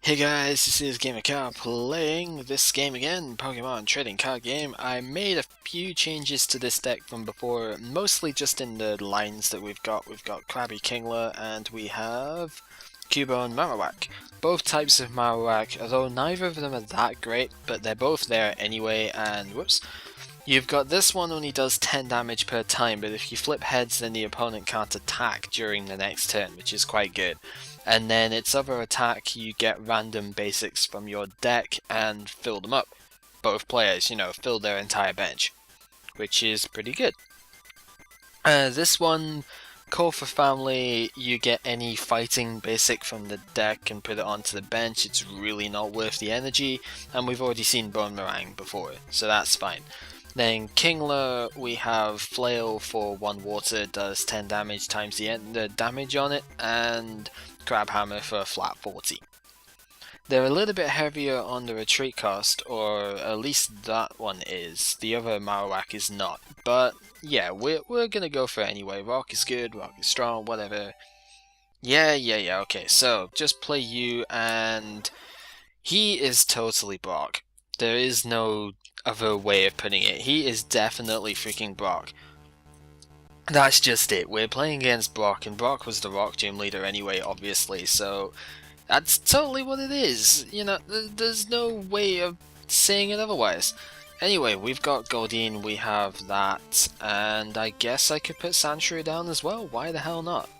Hey guys, this is gamercal playing this game again, Pokemon trading card game. I made a few changes to this deck from before, mostly just in the lines that we've got. We've got Krabby Kingler and we have Cubone Marowak. Both types of Marowak, although neither of them are that great, but they're both there anyway, and whoops. You've got this one only does 10 damage per time, but if you flip heads then the opponent can't attack during the next turn, which is quite good. And then its other attack, you get random basics from your deck and fill them up. Both players, fill their entire bench, which is pretty good. This one, Call for Family, you get any fighting basic from the deck and put it onto the bench. It's really not worth the energy, and we've already seen Boomerang before, so that's fine. Then Kingler, we have Flail for 1 water, does 10 damage times the damage on it, and Crabhammer for a flat 40. They're a little bit heavier on the retreat cost, or at least that one is. The other Marowak is not, but yeah, we're gonna go for it anyway. Rock is good, Rock is strong, whatever. Yeah, okay, so just play you, and he is totally Brock. There is no other way of putting it. He is definitely freaking Brock. That's just it. We're playing against Brock, and Brock was the Rock Gym leader anyway, obviously, so that's totally what it is. There's no way of saying it otherwise. Anyway, we've got Goldeen, we have that, and I guess I could put Sandshrew down as well. Why the hell not?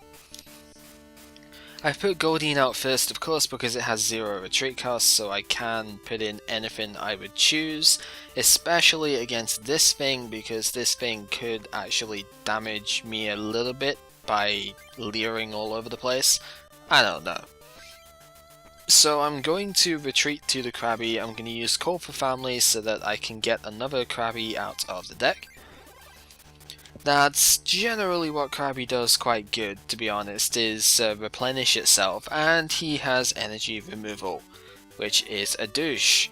I've put Goldeen out first, of course, because it has 0 retreat cost, so I can put in anything I would choose, especially against this thing, because this thing could actually damage me a little bit by leering all over the place. I don't know. So I'm going to retreat to the Krabby. I'm going to use Call for Family so that I can get another Krabby out of the deck. That's generally what Krabby does quite good, to be honest, is replenish itself, and he has energy removal, which is a douche.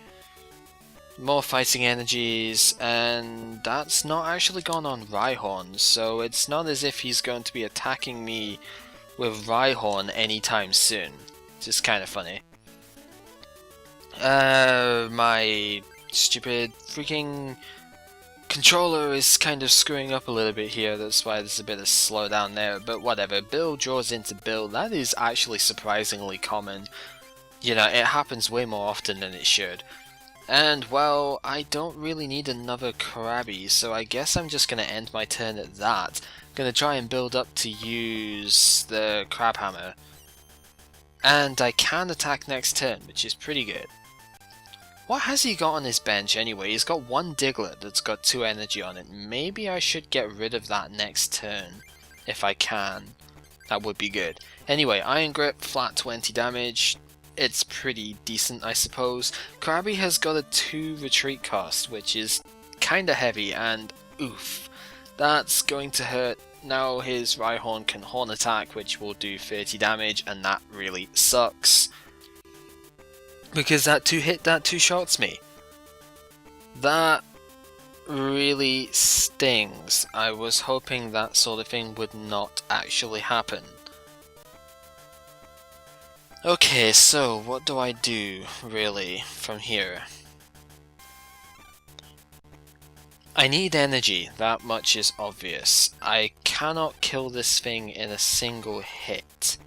More fighting energies, and that's not actually gone on Rhyhorn, so it's not as if he's going to be attacking me with Rhyhorn anytime soon. Just kind of funny. My stupid freaking controller is kind of screwing up a little bit here, that's why there's a bit of slowdown there, but whatever. Bill draws into Bill, that is actually surprisingly common. It happens way more often than it should. And, well, I don't really need another Krabby, so I guess I'm just going to end my turn at that. I'm going to try and build up to use the Crabhammer. And I can attack next turn, which is pretty good. What has he got on his bench anyway? He's got 1 Diglett that's got 2 energy on it. Maybe I should get rid of that next turn, if I can. That would be good. Anyway, Iron Grip, flat 20 damage. It's pretty decent, I suppose. Krabby has got a 2 retreat cost, which is kinda heavy, and oof. That's going to hurt. Now his Rhyhorn can Horn Attack, which will do 30 damage, and that really sucks. Because that 2-hit, that 2-shots me. That really stings. I was hoping that sort of thing would not actually happen. Okay, so what do I do, really, from here? I need energy, that much is obvious. I cannot kill this thing in a single hit.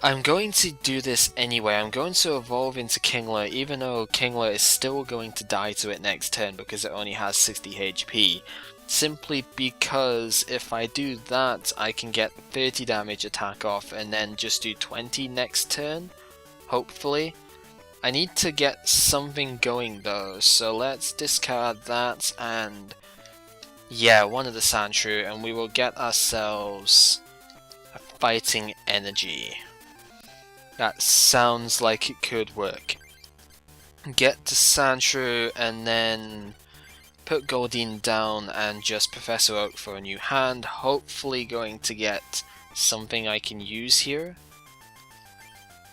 I'm going to do this anyway. I'm going to evolve into Kingler, even though Kingler is still going to die to it next turn because it only has 60 HP. Simply because if I do that, I can get 30 damage attack off and then just do 20 next turn, hopefully. I need to get something going though, so let's discard that and yeah, one of the Sandshrew, and we will get ourselves a fighting energy. That sounds like it could work. Get to Sandshrew and then put Goldeen down and just Professor Oak for a new hand. Hopefully going to get something I can use here.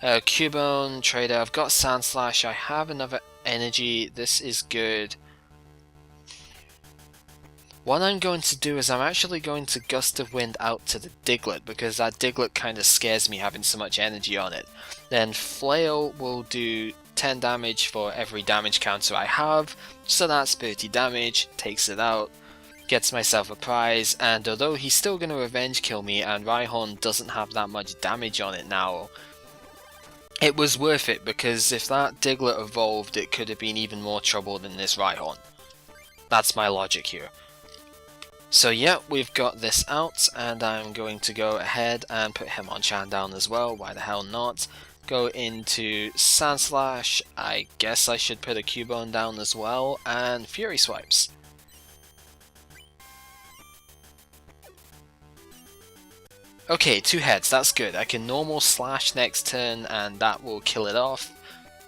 Cubone, Trader, I've got Sandslash, I have another energy, this is good. What I'm going to do is I'm actually going to Gust of Wind out to the Diglett, because that Diglett kind of scares me having so much energy on it. Then Flail will do 10 damage for every damage counter I have, so that's 30 damage, takes it out, gets myself a prize, and although he's still going to revenge kill me and Rhyhorn doesn't have that much damage on it now, it was worth it, because if that Diglett evolved it could have been even more trouble than this Rhyhorn. That's my logic here. So yeah, we've got this out, and I'm going to go ahead and put him on Chandown as well, why the hell not. Go into Sandslash, I guess I should put a Cubone down as well, and Fury Swipes. Okay, 2 heads, that's good. I can normal slash next turn and that will kill it off.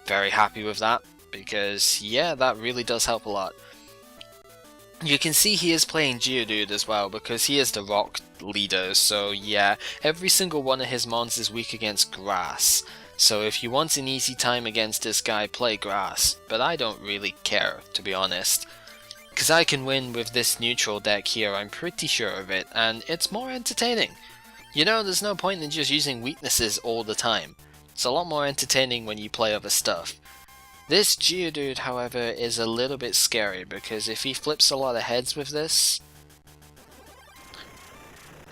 Very happy with that, because yeah, that really does help a lot. You can see he is playing Geodude as well, because he is the rock leader, so yeah, every single one of his mons is weak against grass. So if you want an easy time against this guy, play grass, but I don't really care, to be honest. Because I can win with this neutral deck here, I'm pretty sure of it, and it's more entertaining. You know, there's no point in just using weaknesses all the time. It's a lot more entertaining when you play other stuff. This Geodude, however, is a little bit scary, because if he flips a lot of heads with this...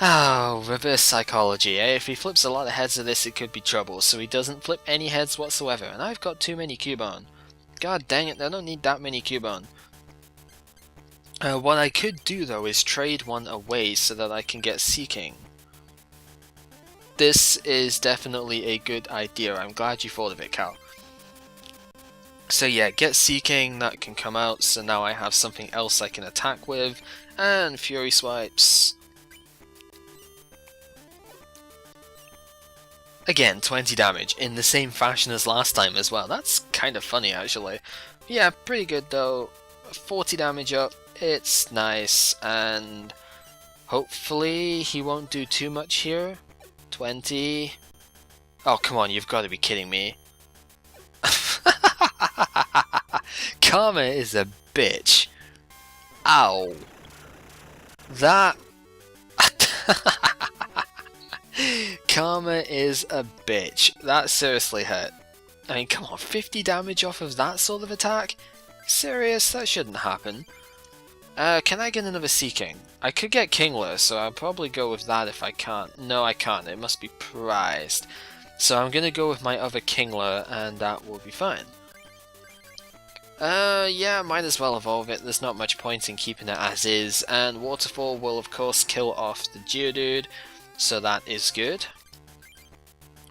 Oh, reverse psychology, eh? If he flips a lot of heads of this, it could be trouble, so he doesn't flip any heads whatsoever, and I've got too many Cubone. God dang it, I don't need that many Cubone. What I could do, though, is trade one away so that I can get Seeking. This is definitely a good idea, I'm glad you thought of it, Cal. So yeah, get Seeking, that can come out, so now I have something else I can attack with, and Fury Swipes. Again, 20 damage, in the same fashion as last time as well. That's kind of funny actually. Yeah, pretty good though. 40 damage up, it's nice, and hopefully he won't do too much here. 20. Oh come on, you've got to be kidding me. Karma is a bitch. Ow. That... Karma is a bitch. That seriously hurt. I mean, come on, 50 damage off of that sort of attack? Serious? That shouldn't happen. Can I get another Seeking? I could get Kingler, so I'll probably go with that if I can't. No, I can't. It must be prized. So I'm gonna go with my other Kingler, and that will be fine. Yeah, might as well evolve it. There's not much point in keeping it as is, and Waterfall will of course kill off the Geodude, so that is good.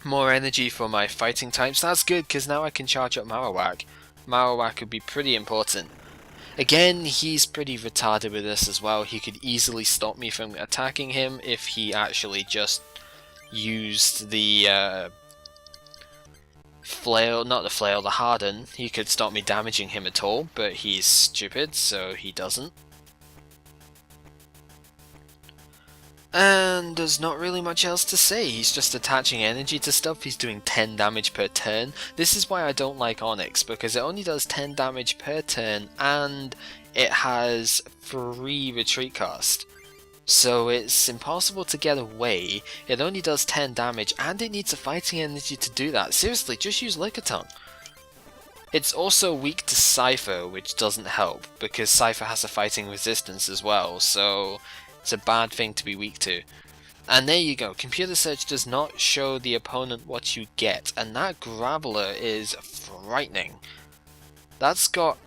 More energy for my fighting types, that's good because now I can charge up Marowak. Marowak would be pretty important. Again, he's pretty retarded with this as well. He could easily stop me from attacking him if he actually just used the flail, not the flail, the harden. He could stop me damaging him at all, but he's stupid, so he doesn't. And there's not really much else to say, he's just attaching energy to stuff, he's doing 10 damage per turn. This is why I don't like Onyx, because it only does 10 damage per turn, and it has free retreat cost. So it's impossible to get away, it only does 10 damage, and it needs a fighting energy to do that. Seriously, just use Lickitung. It's also weak to Scyther, which doesn't help, because Scyther has a fighting resistance as well, so it's a bad thing to be weak to. And there you go, computer search does not show the opponent what you get, and that Graveler is frightening. That's got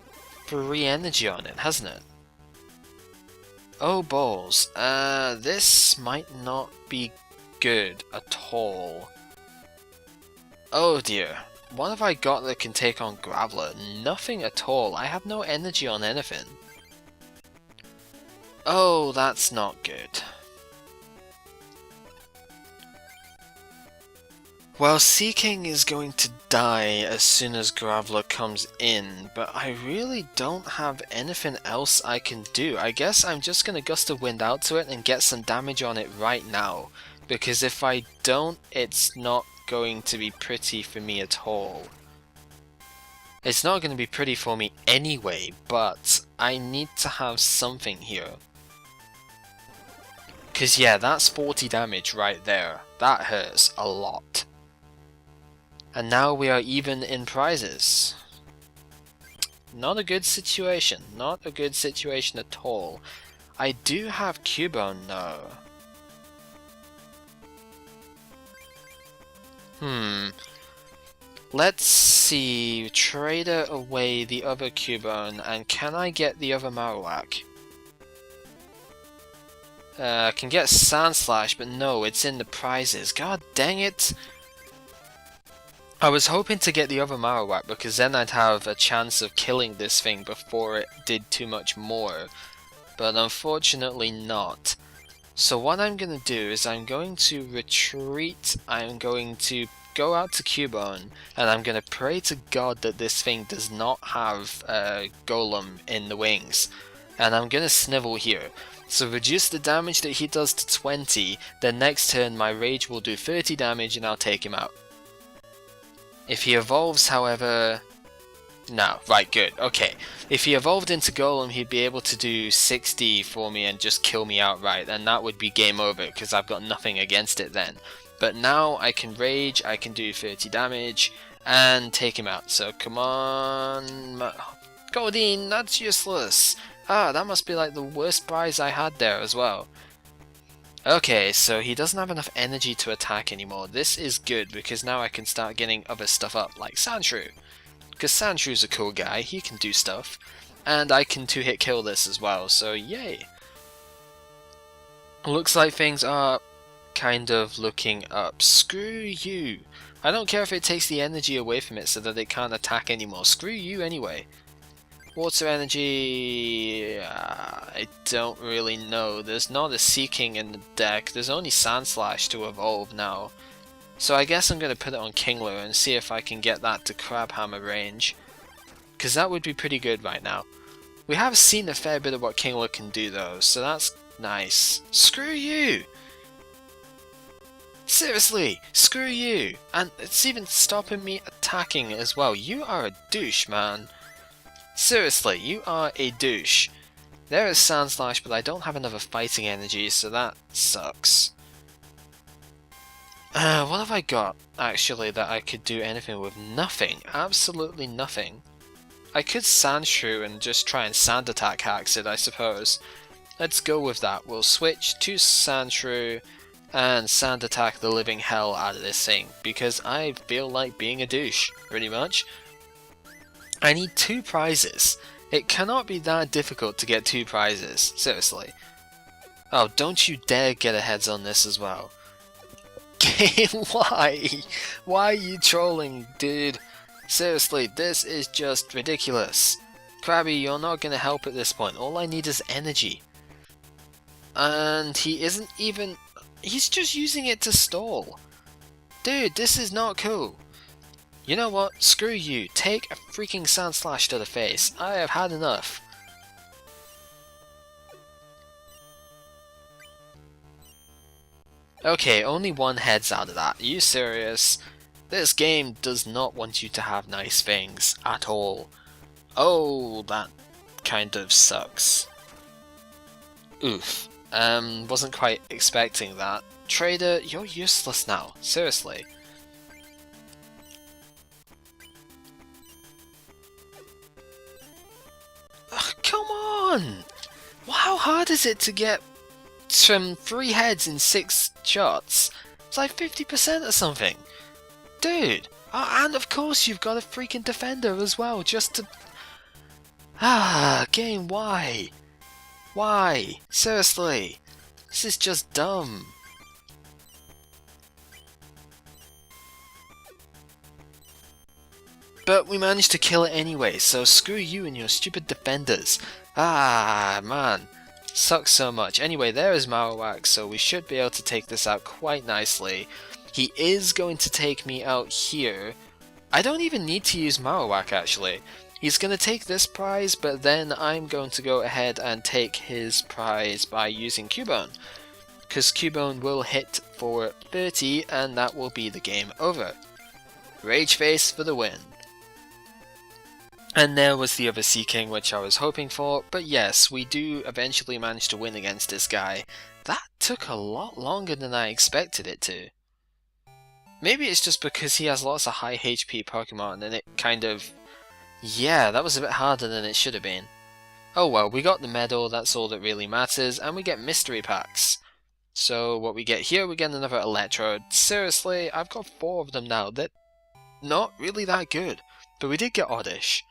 free energy on it, hasn't it? Oh balls, this might not be good at all. Oh dear, what have I got that can take on Graveler? Nothing at all, I have no energy on anything. Oh, that's not good. Well, Seeking is going to die as soon as Graveler comes in, but I really don't have anything else I can do. I guess I'm just going to Gust of Wind out to it and get some damage on it right now, because if I don't, it's not going to be pretty for me at all. It's not going to be pretty for me anyway, but I need to have something here. Because yeah, that's 40 damage right there. That hurts a lot. And now we are even in prizes. Not a good situation. Not a good situation at all. I do have Cubone though. Let's see. Trader away the other Cubone, and can I get the other Marowak? I can get Sandslash, but no, it's in the prizes. God dang it! I was hoping to get the other Marowak because then I'd have a chance of killing this thing before it did too much more, but unfortunately not. So what I'm going to do is I'm going to retreat, I'm going to go out to Cubone, and I'm going to pray to God that this thing does not have Golem in the wings. And I'm going to Snivel here. So reduce the damage that he does to 20, then next turn my Rage will do 30 damage and I'll take him out. If he evolves, however... No, right, good, okay. If he evolved into Golem, he'd be able to do 60 for me and just kill me outright, and that would be game over, because I've got nothing against it then. But now I can Rage, I can do 30 damage, and take him out. So come on... Goldeen, that's useless! Ah, that must be like the worst prize I had there as well. Okay, so he doesn't have enough energy to attack anymore. This is good, because now I can start getting other stuff up, like Sandshrew. Because Sandshrew's a cool guy, he can do stuff. And I can 2-hit kill this as well, so yay! Looks like things are kind of looking up. Screw you! I don't care if it takes the energy away from it so that it can't attack anymore. Screw you anyway. Water energy... I don't really know. There's not a Seeking in the deck. There's only Sandslash to evolve now. So I guess I'm going to put it on Kingler and see if I can get that to Crabhammer range. Because that would be pretty good right now. We have seen a fair bit of what Kingler can do though, so that's nice. Screw you! Seriously, screw you! And it's even stopping me attacking as well. You are a douche, man. Seriously, you are a douche. There is Sandslash, but I don't have enough fighting energy, so that sucks. What have I got, actually, that I could do anything with? Nothing. Absolutely nothing. I could Sandshrew and just try and Sand Attack Hacks it, I suppose. Let's go with that. We'll switch to Sandshrew and Sand Attack the living hell out of this thing, because I feel like being a douche, pretty much. I need 2 prizes. It cannot be that difficult to get 2 prizes, seriously. Oh, don't you dare get a heads on this as well. Game, why? Why are you trolling, dude? Seriously, this is just ridiculous. Krabby, you're not gonna help at this point. All I need is energy. And he isn't even... He's just using it to stall. Dude, this is not cool. You know what? Screw you. Take a freaking Sandslash to the face. I have had enough. Okay, only 1 heads out of that. Are you serious? This game does not want you to have nice things at all. Oh, that kind of sucks. Oof. Wasn't quite expecting that. Trader, you're useless now. Seriously. Ugh, come on! How hard is it to get from 3 heads in 6 shots? It's like 50% or something. Dude! Oh, and of course you've got a freaking defender as well, just to... Game, why? Why? Seriously? This is just dumb. But we managed to kill it anyway, so screw you and your stupid defenders. Man. Sucks so much. Anyway, there is Marowak, so we should be able to take this out quite nicely. He is going to take me out here. I don't even need to use Marowak, actually. He's going to take this prize, but then I'm going to go ahead and take his prize by using Cubone. Because Cubone will hit for 30, and that will be the game over. Rage Face for the win. And there was the other Seeking, which I was hoping for, but yes, we do eventually manage to win against this guy. That took a lot longer than I expected it to. Maybe it's just because he has lots of high HP Pokemon and it kind of... Yeah, that was a bit harder than it should have been. Oh well, we got the medal, that's all that really matters, and we get mystery packs. So what we get here, we get another Electrode. Seriously, I've got 4 of them now. They're not really that good. But we did get Oddish.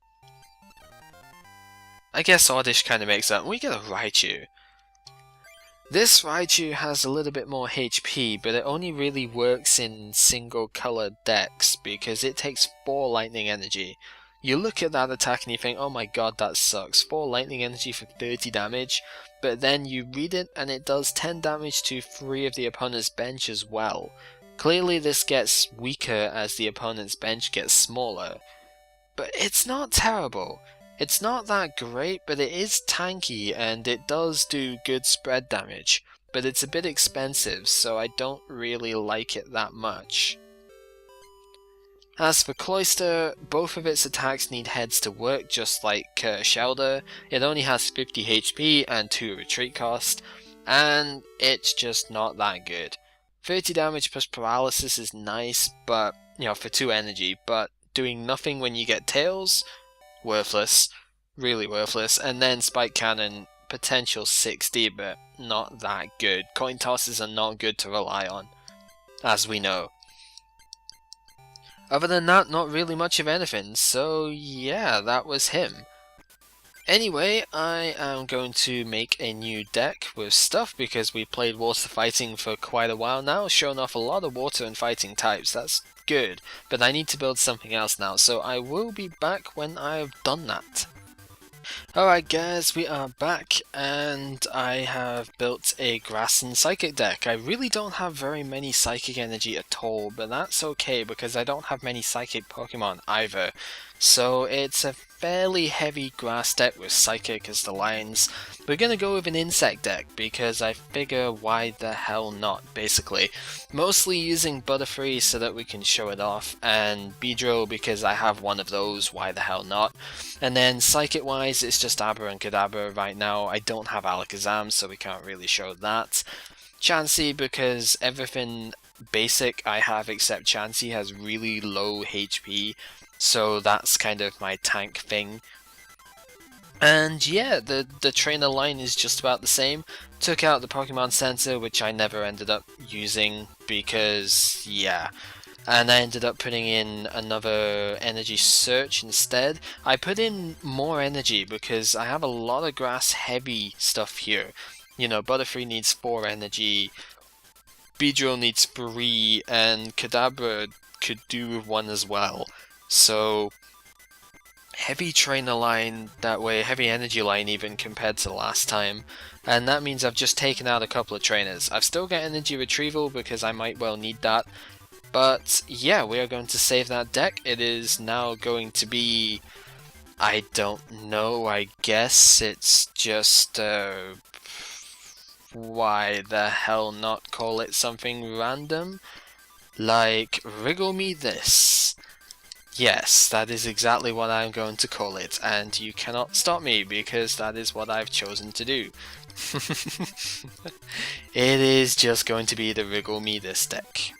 I guess Oddish kind of makes up. We get a Raichu. This Raichu has a little bit more HP, but it only really works in single colored decks because it takes 4 lightning energy. You look at that attack and you think, oh my god, that sucks. 4 lightning energy for 30 damage, but then you read it and it does 10 damage to 3 of the opponent's bench as well. Clearly this gets weaker as the opponent's bench gets smaller. But it's not terrible. It's not that great, but it is tanky and it does do good spread damage. But it's a bit expensive, so I don't really like it that much. As for Cloyster, both of its attacks need heads to work, just like Shelder. It only has 50 HP and 2 retreat cost, and it's just not that good. 30 damage plus paralysis is nice, but for 2 energy, but doing nothing when you get Tails, worthless, really worthless. And then Spike Cannon, potential 60, but not that good. Coin tosses are not good to rely on, as we know. Other than that, not really much of anything, so yeah, that was him. Anyway, I am going to make a new deck with stuff because we played water fighting for quite a while now, showing off a lot of water and fighting types. That's good, but I need to build something else now, so I will be back when I've done that. Alright guys, we are back and I have built a grass and psychic deck. I really don't have very many psychic energy at all, but that's okay because I don't have many psychic Pokemon either. So it's a fairly heavy grass deck with psychic as the lines. We're gonna go with an insect deck because I figure why the hell not, basically. Mostly using Butterfree so that we can show it off, and Beedrill because I have one of those, why the hell not. And then psychic wise it's just Abra and Kadabra right now. I don't have Alakazam so we can't really show that. Chansey because everything basic I have except Chansey has really low HP. So that's kind of my tank thing. And yeah, the trainer line is just about the same. Took out the Pokemon Center, which I never ended up using because, yeah. And I ended up putting in another energy search instead. I put in more energy because I have a lot of grass heavy stuff here. Butterfree needs 4 energy, Beedrill needs 3, and Kadabra could do with 1 as well. So, heavy trainer line that way, heavy energy line even compared to last time. And that means I've just taken out a couple of trainers. I've still got energy retrieval because I might well need that. But yeah, we are going to save that deck. It is now going to be... I don't know, I guess it's just... why the hell not call it something random? Like, Wriggle Me This. Yes, that is exactly what I'm going to call it, and you cannot stop me because that is what I've chosen to do. It is just going to be the Wriggle Me This deck.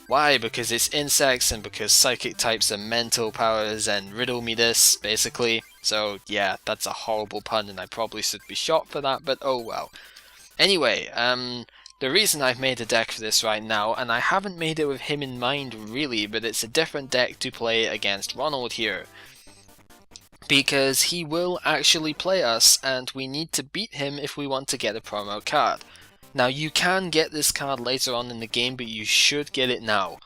Why? Because it's insects and because psychic types are mental powers and riddle me this, basically. So yeah, that's a horrible pun and I probably should be shot for that, but oh well. Anyway, the reason I've made a deck for this right now, and I haven't made it with him in mind really, but it's a different deck to play against Ronald here. Because he will actually play us, and we need to beat him if we want to get a promo card. Now you can get this card later on in the game, but you should get it now.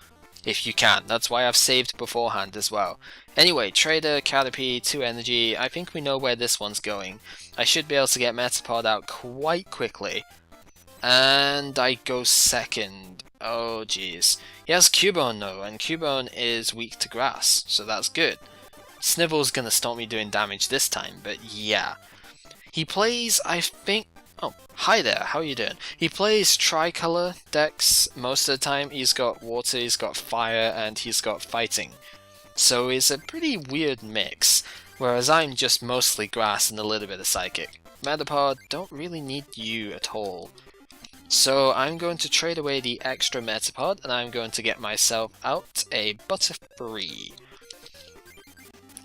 If you can, that's why I've saved beforehand as well. Anyway, Trader, Caterpie, 2 energy, I think we know where this one's going. I should be able to get Metapod out quite quickly. And I go second. Oh jeez. He has Cubone though, and Cubone is weak to grass, so that's good. Snivel's gonna stop me doing damage this time, but yeah. He plays, I think... Oh, hi there, how are you doing? He plays tricolor decks most of the time. He's got water, he's got fire, and he's got fighting. So it's a pretty weird mix, whereas I'm just mostly grass and a little bit of psychic. Metapod, don't really need you at all. So I'm going to trade away the extra Metapod, and I'm going to get myself out a Butterfree.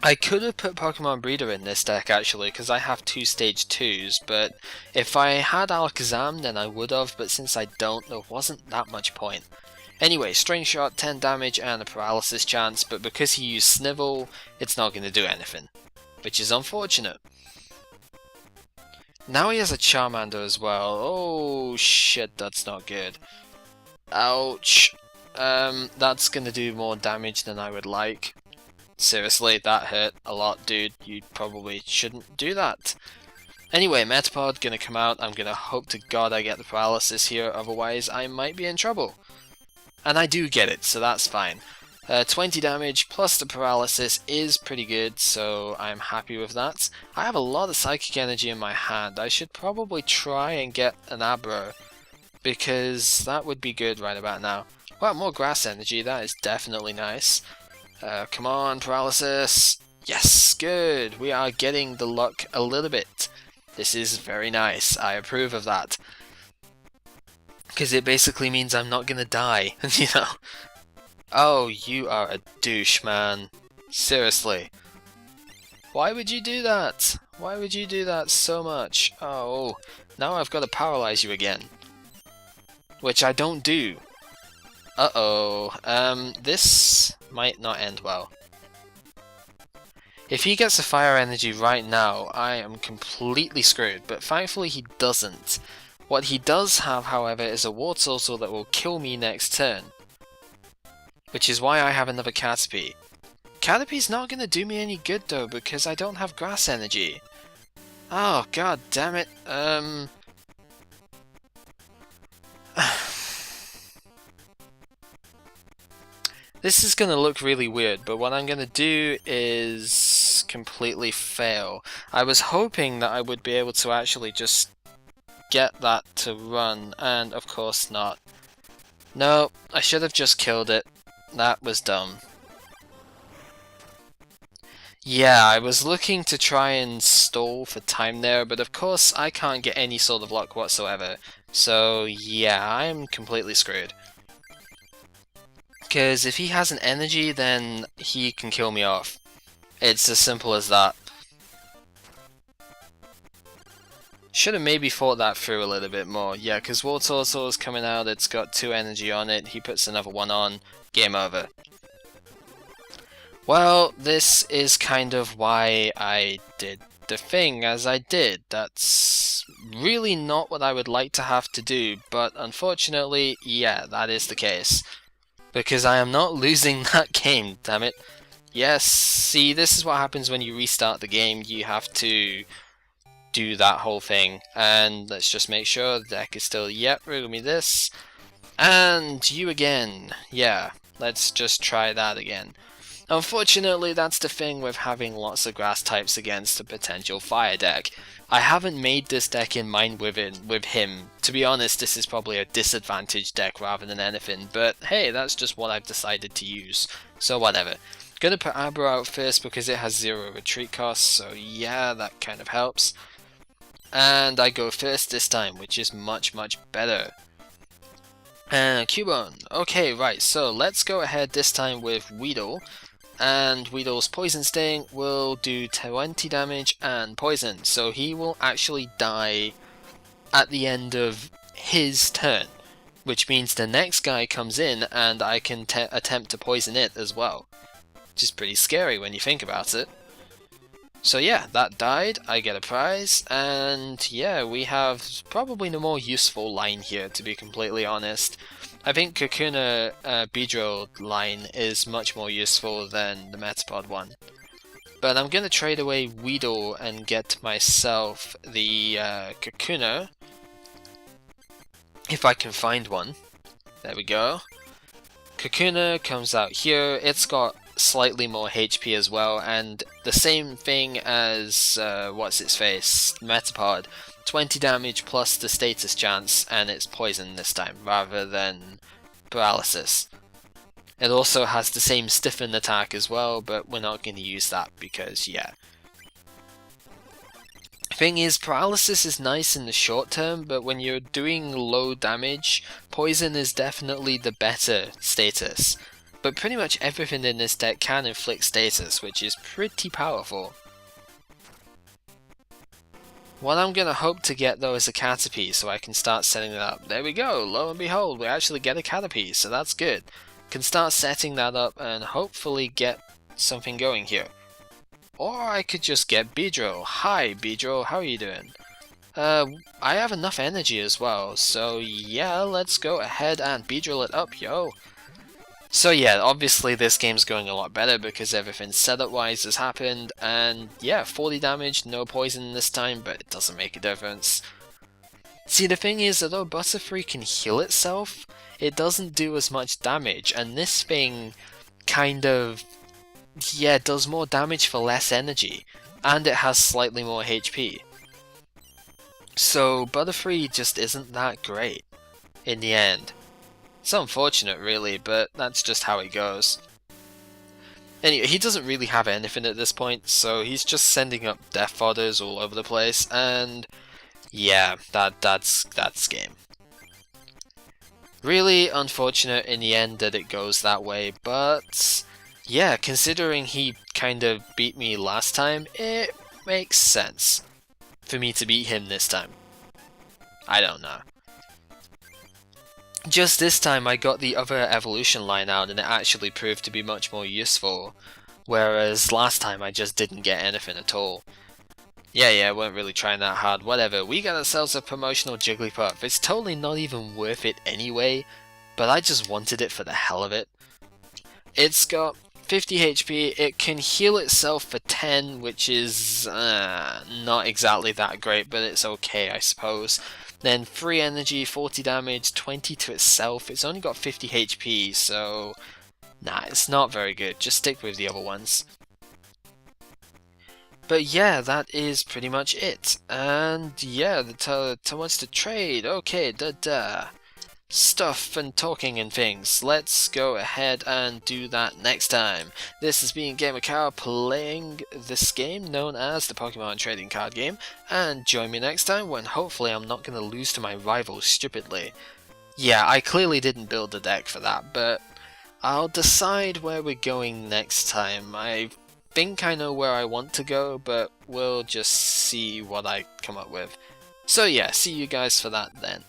I could have put Pokemon Breeder in this deck actually, because I have 2 stage 2s, but if I had Alakazam then I would have, but since I don't, there wasn't that much point. Anyway, String Shot, 10 damage and a paralysis chance, but because he used Snivel, it's not going to do anything, which is unfortunate. Now he has a Charmander as well. Oh shit, that's not good. Ouch. That's going to do more damage than I would like. Seriously, that hurt a lot, dude. You probably shouldn't do that. Anyway, Metapod gonna come out. I'm gonna hope to God I get the paralysis here, otherwise I might be in trouble. And I do get it, so that's fine. 20 damage plus the paralysis is pretty good, so I'm happy with that. I have a lot of psychic energy in my hand. I should probably try and get an Abra, because that would be good right about now. Wow, more grass energy, that is definitely nice. Come on, paralysis. Yes, good. We are getting the luck a little bit. This is very nice. I approve of that. Because it basically means I'm not gonna die, you know. Oh, you are a douche, man. Seriously. Why would you do that? Why would you do that so much? Oh, now I've got to paralyze you again. Which I don't do. Uh-oh. This might not end well. If he gets a fire energy right now, I am completely screwed, but thankfully he doesn't. What he does have, however, is a Wartortle that will kill me next turn. Which is why I have another Caterpie. Caterpie's not going to do me any good though, because I don't have grass energy. Oh, god damn it. This is going to look really weird, but what I'm going to do is completely fail. I was hoping that I would be able to actually just get that to run, and of course not. No, I should have just killed it. That was dumb. Yeah, I was looking to try and stall for time there, but of course I can't get any sort of luck whatsoever. So yeah, I'm completely screwed. Because if he has an energy, then he can kill me off. It's as simple as that. Should have maybe thought that through a little bit more. Yeah, because Wartortle is coming out, it's got 2 energy on it, he puts another 1 on, game over. Well, this is kind of why I did the thing as I did. That's really not what I would like to have to do, but unfortunately, yeah, that is the case. Because I am not losing that game, damn it. Yes, see, this is what happens when you restart the game. You have to do that whole thing. And let's just make sure the deck is still, yep, riddle me this. And you again. Yeah, let's just try that again. Unfortunately, that's the thing with having lots of grass types against a potential fire deck. I haven't made this deck in mind with him. To be honest, this is probably a disadvantaged deck rather than anything, but hey, that's just what I've decided to use, so whatever. Gonna put Abra out first because it has 0 retreat costs, so yeah, that kind of helps. And I go first this time, which is much, much better. Cubone. Okay, right, so let's go ahead this time with Weedle. And Weedle's Poison Sting will do 20 damage and poison, so he will actually die at the end of his turn, which means the next guy comes in and I can attempt to poison it as well, which is pretty scary when you think about it. So yeah, that died, I get a prize, and yeah, we have probably the more useful line here, to be completely honest. I think Kakuna Beedrill line is much more useful than the Metapod one. But I'm going to trade away Weedle and get myself the Kakuna, if I can find one. There we go. Kakuna comes out here, it's got slightly more HP as well, and the same thing as, what's-its-face, Metapod. 20 damage plus the status chance, and it's poison this time, rather than paralysis. It also has the same stiffen attack as well, but we're not going to use that because, yeah. Thing is, paralysis is nice in the short term, but when you're doing low damage, poison is definitely the better status. But pretty much everything in this deck can inflict status, which is pretty powerful. What I'm going to hope to get though is a Caterpie, so I can start setting it up. There we go, lo and behold, we actually get a Caterpie, so that's good. Can start setting that up and hopefully get something going here. Or I could just get Beedrill. Hi Beedrill, how are you doing? I have enough energy as well, so yeah, let's go ahead and Beedrill it up, yo. So yeah, obviously this game's going a lot better because everything setup-wise has happened, and yeah, 40 damage, no poison this time, but it doesn't make a difference. See, the thing is, although Butterfree can heal itself, it doesn't do as much damage, and this thing kind of, yeah, does more damage for less energy, and it has slightly more HP. So Butterfree just isn't that great in the end. It's unfortunate really, but that's just how it goes. Anyway, he doesn't really have anything at this point, so he's just sending up death fodders all over the place, and yeah, that's game. Really unfortunate in the end that it goes that way, but yeah, considering he kind of beat me last time, it makes sense for me to beat him this time. I don't know. Just this time I got the other evolution line out and it actually proved to be much more useful, whereas last time I just didn't get anything at all. Yeah, weren't really trying that hard, whatever, we got ourselves a promotional Jigglypuff. It's totally not even worth it anyway, but I just wanted it for the hell of it. It's got 50 HP, it can heal itself for 10, which is not exactly that great, but it's okay I suppose. Then free energy, 40 damage, 20 to itself. It's only got 50 HP, so nah, it's not very good. Just stick with the other ones. But yeah, that is pretty much it. And yeah, too much to trade. Okay, stuff and talking and things. Let's go ahead and do that next time. This has been gamercal playing this game known as the Pokemon trading card game, and join me next time when hopefully I'm not going to lose to my rival stupidly. Yeah, I clearly didn't build a deck for that, but I'll decide where we're going next time. I think I know where I want to go, but we'll just see what I come up with. So yeah, see you guys for that then.